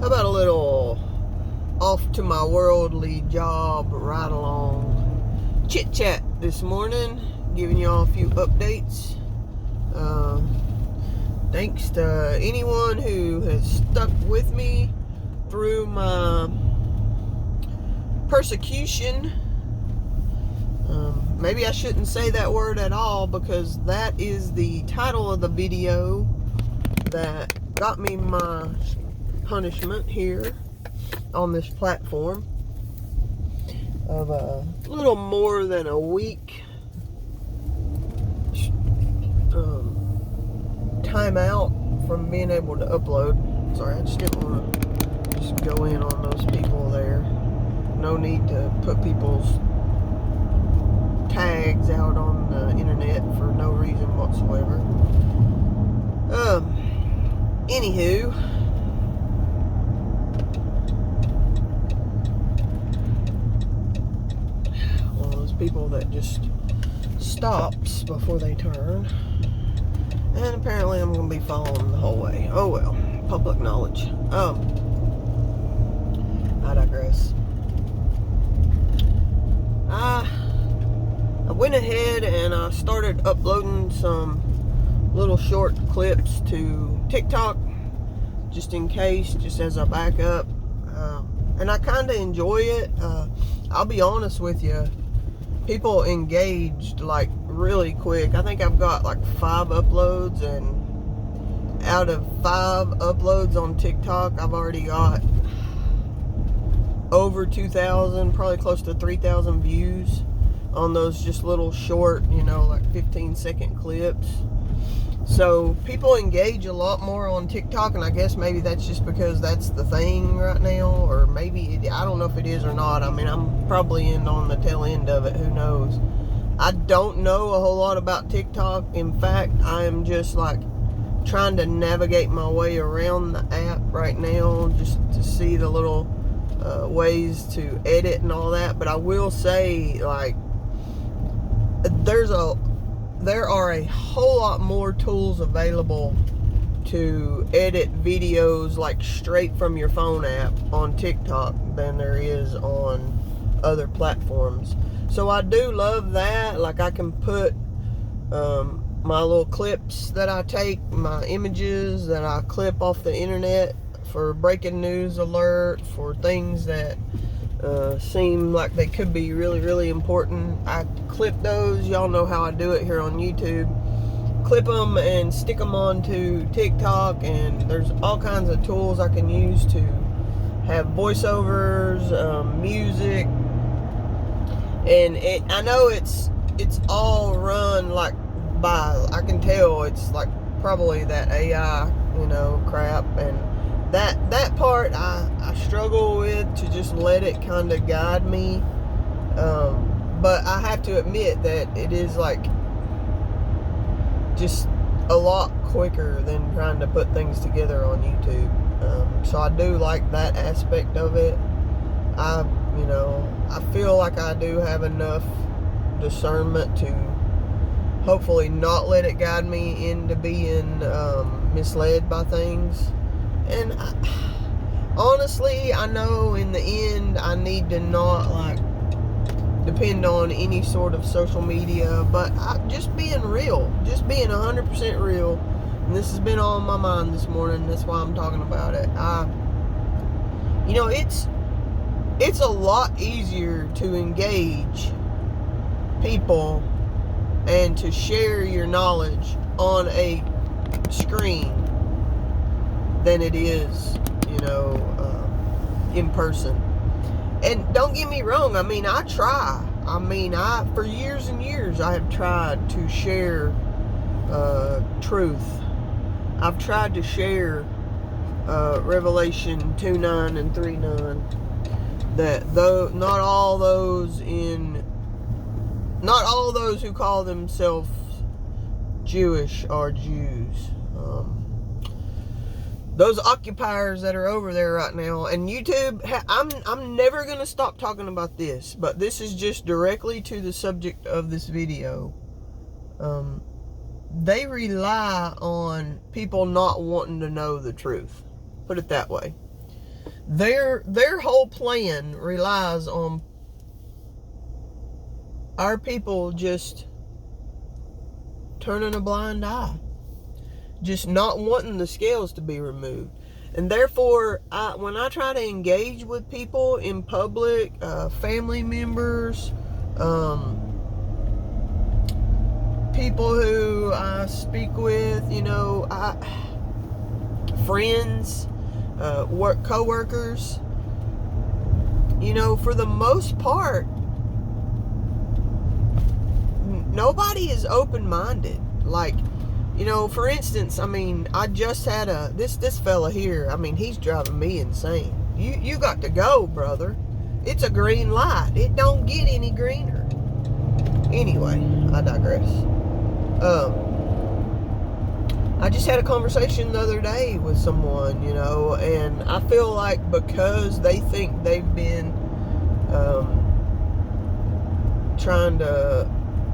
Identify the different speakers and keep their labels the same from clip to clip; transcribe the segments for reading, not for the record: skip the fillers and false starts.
Speaker 1: How about a little off to my worldly job ride along chit chat this morning, giving y'all a few updates. Thanks to anyone who has stuck with me through my persecution. Maybe I shouldn't say that word at all, because that is the title of the video that got me my punishment here on this platform of a little more than a week timeout from being able to upload. Sorry, I just didn't want to just go in on those people there. No need to put people's tags out on the internet for no reason whatsoever. Anywho, one of those people that just stops before they turn, and apparently I'm going to be following the whole way. Oh well, public knowledge. I digress. I went ahead and I started uploading some little short clips to TikTok, just in case, just as a backup. And I kind of enjoy it. I'll be honest with you, people engaged like really quick. I think I've got like 5 uploads, and out of 5 uploads on TikTok, I've already got over 2,000, probably close to 3,000 views on those just little short, like 15-second clips. So people engage a lot more on TikTok, and I guess maybe that's just because that's the thing right now, or maybe I don't know if it is or not. I mean, I'm probably on the tail end of it, who knows. I don't know a whole lot about TikTok. In fact, I'm just like trying to navigate my way around the app right now, just to see the little ways to edit and all that. But I will say, like, there are a whole lot more tools available to edit videos like straight from your phone app on TikTok than there is on other platforms. So I do love that. Like, I can put my little clips that I take, my images that I clip off the internet for breaking news alert, for things that seem like they could be really, really important. I clip those. Y'all know how I do it here on YouTube. Clip them and stick them onto TikTok, and there's all kinds of tools I can use to have voiceovers, music, and I know it's all run like by, I can tell it's like probably that AI, crap, and that part I struggle with, to just let it kind of guide me. But I have to admit that it is like just a lot quicker than trying to put things together on YouTube. So I do like that aspect of it. I feel like I do have enough discernment to hopefully not let it guide me into being misled by things. And honestly, I know in the end I need to not like depend on any sort of social media, but just being real, just being 100% real. And this has been on my mind this morning. That's why I'm talking about it. It's a lot easier to engage people and to share your knowledge on a screen than it is, in person. And don't get me wrong, I mean, I try. For years and years, I have tried to share truth. I've tried to share Revelation 2:9 and 3:9. That though not all those who call themselves Jewish are Jews. Those occupiers that are over there right now, and YouTube, I'm never going to stop talking about this, but this is just directly to the subject of this video. They rely on people not wanting to know the truth. Put it that way. Their whole plan relies on our people just turning a blind eye, just not wanting the scales to be removed. And therefore, when I try to engage with people in public, family members, people who I speak with, friends, co-workers, for the most part, nobody is open-minded. Like, for instance, I just had this fella here. He's driving me insane. You got to go, brother. It's a green light. It don't get any greener. Anyway, I digress. I just had a conversation the other day with someone, and I feel like because they think they've been trying to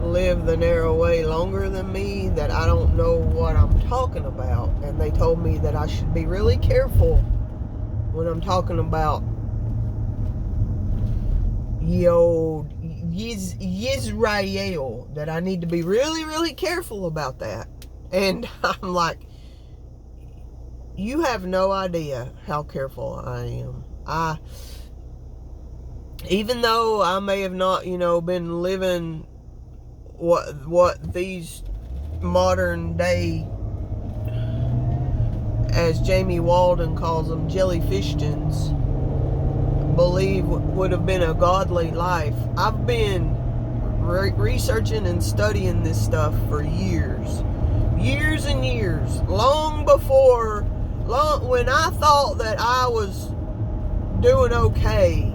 Speaker 1: live the narrow way longer than me, that I don't know what I'm talking about. And they told me that I should be really careful when I'm talking about Yisrael, that I need to be really, really careful about that. And I'm like, you have no idea how careful I am. Even though I may have not, been living what these modern day, as Jamie Walden calls them, jellyfishtions, believe would have been a godly life. I've been researching and studying this stuff for years and years, when I thought that I was doing okay,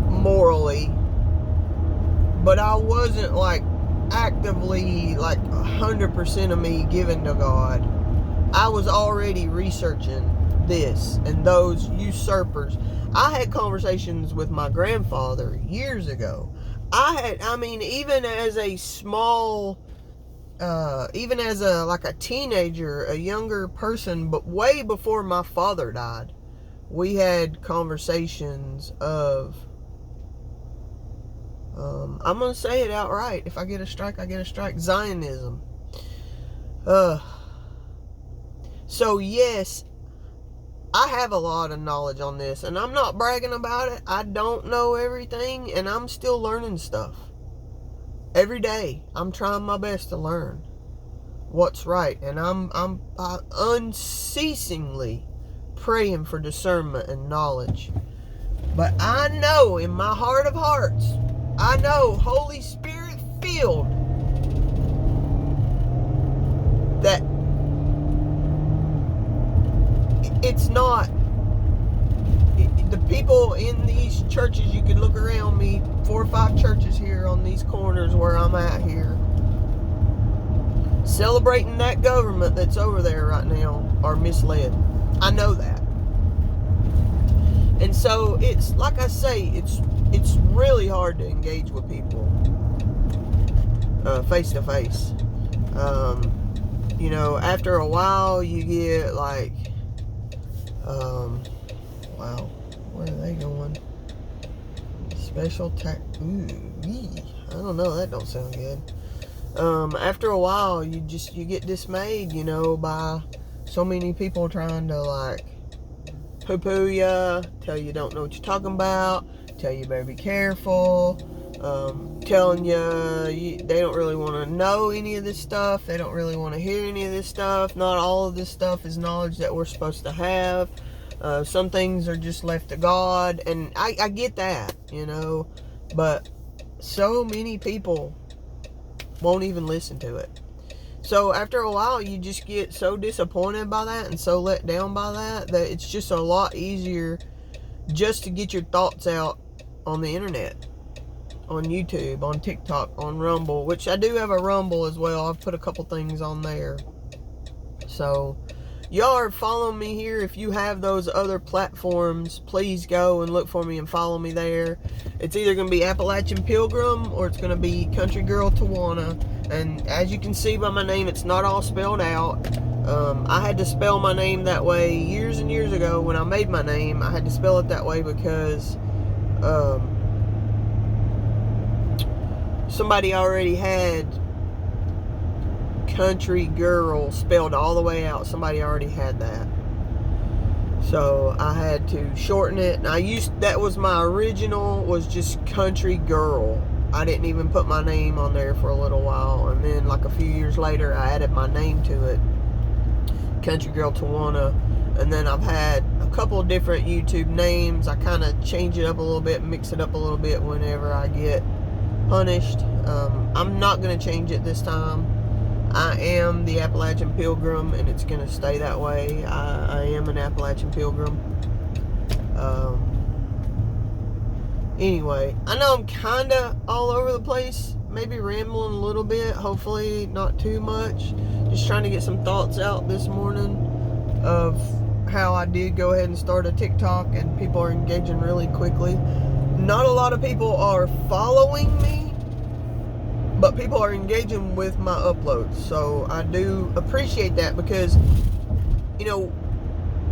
Speaker 1: morally, but I wasn't actively 100% of me given to God. I was already researching this and those usurpers. I had conversations with my grandfather years ago. Even as a small, even as a teenager, a younger person, but way before my father died, we had conversations of, I'm going to say it outright. If I get a strike, I get a strike. Zionism. So yes, I have a lot of knowledge on this, and I'm not bragging about it. I don't know everything, and I'm still learning stuff. Every day, I'm trying my best to learn what's right, and I'm unceasingly praying for discernment and knowledge. But I know in my heart of hearts, I know, Holy Spirit filled, that it's not, the people in these churches, you could look around me, 4 or 5 churches here on these corners where I'm at here, celebrating that government that's over there right now, are misled. I know that. And so it's, like I say, it's really hard to engage with people face to face. After a while you get wow, where are they going? Special tax. I don't know, that don't sound good. After a while you get dismayed, by so many people trying to poo-poo ya, tell you don't know what you're talking about, tell you better be careful, telling you they don't really want to know any of this stuff, they don't really want to hear any of this stuff, not all of this stuff is knowledge that we're supposed to have, some things are just left to God, and I get that, but so many people won't even listen to it. So after a while, you just get so disappointed by that and so let down by that it's just a lot easier just to get your thoughts out on the internet, on YouTube, on TikTok, on Rumble, which I do have a Rumble as well. I've put a couple things on there. So y'all are following me here. If you have those other platforms, please go and look for me and follow me there. It's either going to be Appalachian Pilgrim or it's going to be Country Girl Tawana. And as you can see by my name, it's not all spelled out. I had to spell my name that way years and years ago when I made my name. I had to spell it that way because somebody already had country girl spelled all the way out. Somebody already had that. So I had to shorten it. And that was my original, was just country girl. I didn't even put my name on there for a little while. And then like a few years later, I added my name to it. Country Girl Tawana. And then I've had a couple of different YouTube names. I kind of change it up a little bit, mix it up a little bit whenever I get punished. I'm not going to change it this time. I am the Appalachian Pilgrim, and it's going to stay that way. I am an Appalachian Pilgrim. Anyway, I know I'm kind of all over the place, maybe rambling a little bit, hopefully not too much. Just trying to get some thoughts out this morning of how I did go ahead and start a TikTok, and people are engaging really quickly. Not a lot of people are following me, but people are engaging with my uploads. So I do appreciate that, because, you know,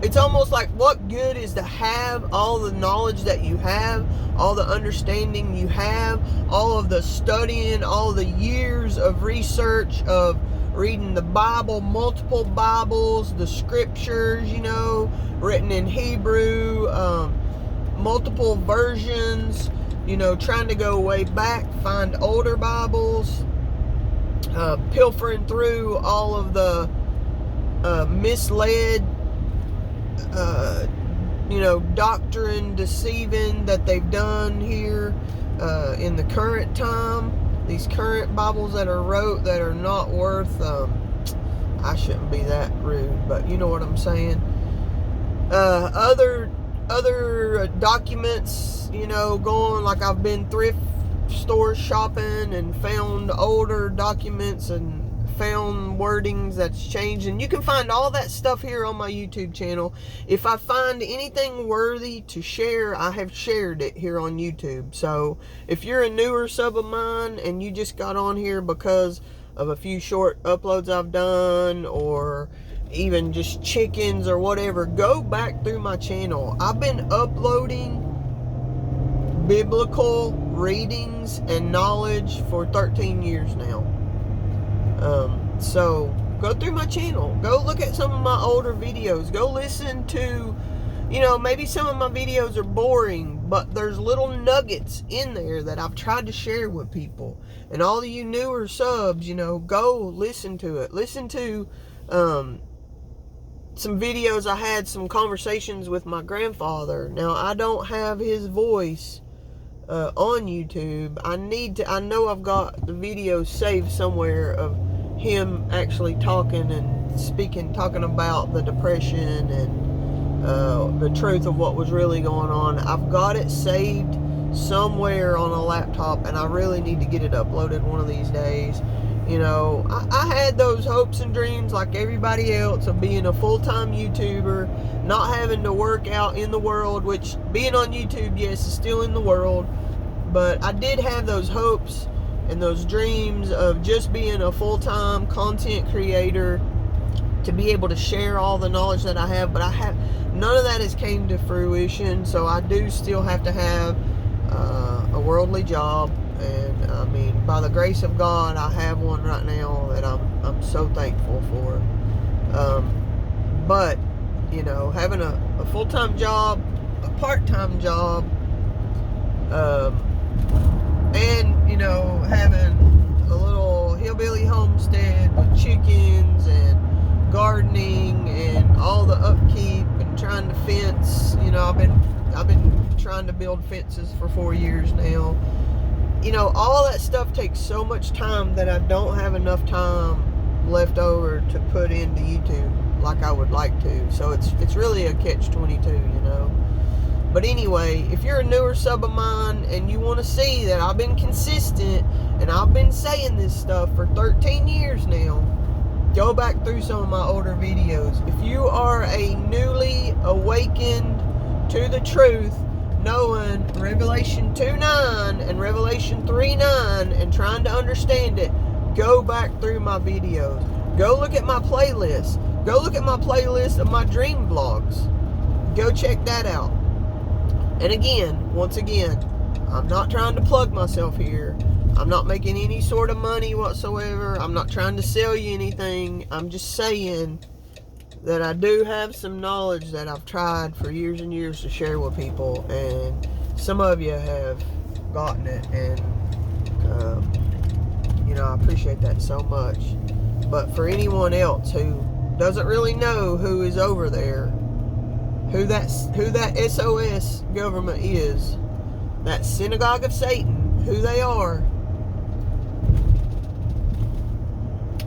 Speaker 1: it's almost like, what good is to have all the knowledge that you have, all the understanding you have, all of the studying, all the years of research, of reading the Bible, multiple Bibles, the scriptures, you know, written in Hebrew, multiple versions, you know, trying to go way back, find older Bibles, pilfering through all of the misled, you know, doctrine deceiving that they've done here in the current time. These current Bibles that are wrote that are not worth, I shouldn't be that rude, but you know what I'm saying. Other documents, you know, going, like I've been thrift stores shopping and found older documents and found wordings that's changed, and you can find all that stuff here on my YouTube channel. If I find anything worthy to share, I have shared it here on YouTube. So if you're a newer sub of mine and you just got on here because of a few short uploads I've done, or even just chickens or whatever, go back through my channel. I've been uploading biblical readings and knowledge for 13 years now. So go through my channel, go look at some of my older videos, go listen to, you know, maybe some of my videos are boring, but there's little nuggets in there that I've tried to share with people. And all of you newer subs, you know, go listen to it. Listen to some videos I had, some conversations with my grandfather. Now, I don't have his voice on YouTube. I know I've got the videos saved somewhere of him actually talking and speaking, talking about the depression and the truth of what was really going on. I've got it saved somewhere on a laptop, and I really need to get it uploaded one of these days. You know, I had those hopes and dreams like everybody else of being a full-time YouTuber, not having to work out in the world, which being on YouTube, yes, is still in the world, but I did have those hopes and those dreams of just being a full-time content creator, to be able to share all the knowledge that I have. But none of that has came to fruition, so I do still have to have a worldly job. And I mean, by the grace of God, I have one right now that I'm so thankful for. But you know, having a full-time job, a part-time job, and you know, having a little hillbilly homestead with chickens and gardening and all the upkeep and trying to fence. You know, I've been trying to build fences for 4 years now. You know, all that stuff takes so much time that I don't have enough time left over to put into YouTube like I would like to. So it's really a catch-22, you know. But anyway, if you're a newer sub of mine and you want to see that I've been consistent and I've been saying this stuff for 13 years now, go back through some of my older videos. If you are a newly awakened to the truth, knowing Revelation 2:9 and Revelation 3:9 and trying to understand it, go back through my videos. Go look at my playlist. Go look at my playlist of my dream vlogs. Go check that out. And again, once again, I'm not trying to plug myself here. I'm not making any sort of money whatsoever. I'm not trying to sell you anything. I'm just saying that I do have some knowledge that I've tried for years and years to share with people, and some of you have gotten it, and I appreciate that so much. But for anyone else who doesn't really know who is over there, who that SOS government is, that synagogue of Satan, who they are,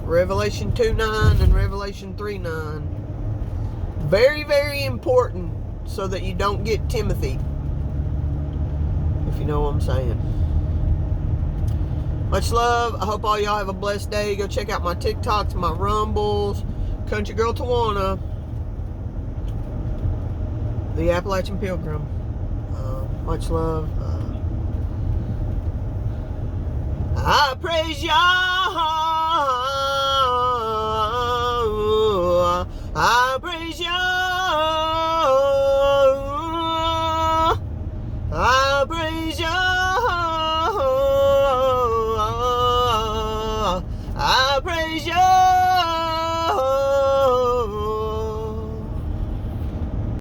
Speaker 1: Revelation 2:9 and Revelation 3:9, very, very important, so that you don't get Timothied, if you know what I'm saying. Much love. I hope all y'all have a blessed day. Go check out my TikToks, my Rumbles, Country Girl Tawana, the Appalachian Pilgrim. Much love. I praise Yah. I praise Yah. I praise Yah. I praise Yah.